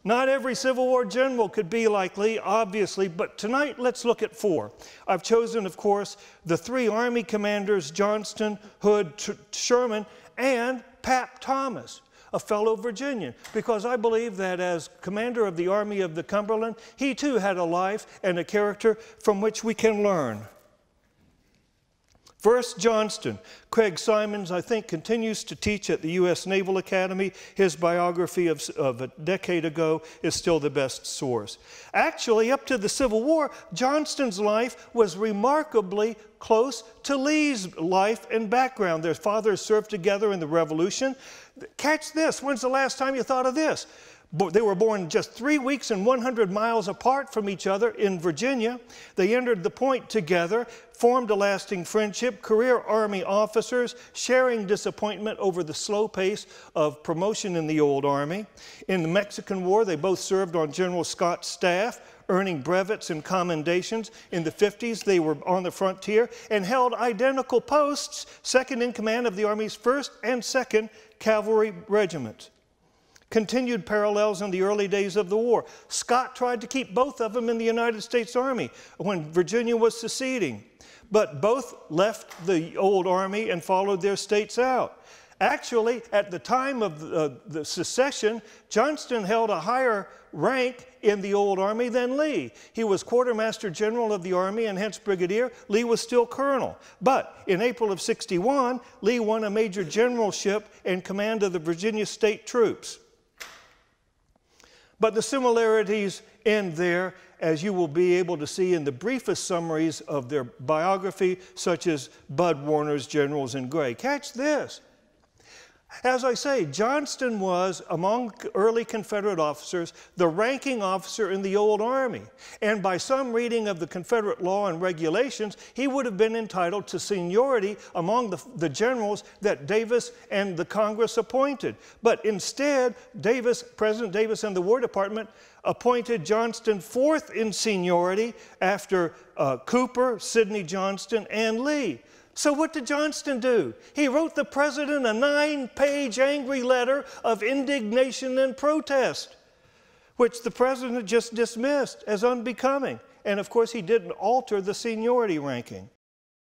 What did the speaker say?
Not every Civil War general could be like Lee, obviously, but tonight let's look at 4. I've chosen, of course, the 3 Army commanders, Johnston, Hood, Sherman, and Pap Thomas, a fellow Virginian, because I believe that as commander of the Army of the Cumberland, he too had a life and a character from which we can learn. First, Johnston. Craig Simons, I think, continues to teach at the U.S. Naval Academy. His biography of a decade ago is still the best source. Actually, up to the Civil War, Johnston's life was remarkably close to Lee's life and background. Their fathers served together in the Revolution. Catch this. When's the last time you thought of this? They were born just 3 weeks and 100 miles apart from each other in Virginia. They entered the Point together, formed a lasting friendship, career Army officers, sharing disappointment over the slow pace of promotion in the old Army. In the Mexican War, they both served on General Scott's staff, earning brevets and commendations. In the 50s, they were on the frontier and held identical posts, second in command of the Army's 1st and 2nd Cavalry Regiments. Continued parallels in the early days of the war. Scott tried to keep both of them in the United States Army when Virginia was seceding, but both left the old Army and followed their states out. Actually, at the time of the secession, Johnston held a higher rank in the old Army than Lee. He was Quartermaster General of the Army and hence Brigadier. Lee was still Colonel. But in April of '61, Lee won a major generalship in command of the Virginia State Troops. But the similarities end there, as you will be able to see in the briefest summaries of their biography, such as Bud Warner's Generals in Gray. Catch this. As I say, Johnston was, among early Confederate officers, the ranking officer in the old Army. And by some reading of the Confederate law and regulations, he would have been entitled to seniority among the generals that Davis and the Congress appointed. But instead, President Davis and the War Department appointed Johnston 4th in seniority after Cooper, Sidney Johnston, and Lee. So what did Johnston do? He wrote the president a 9-page angry letter of indignation and protest, which the president just dismissed as unbecoming. And of course, he didn't alter the seniority ranking.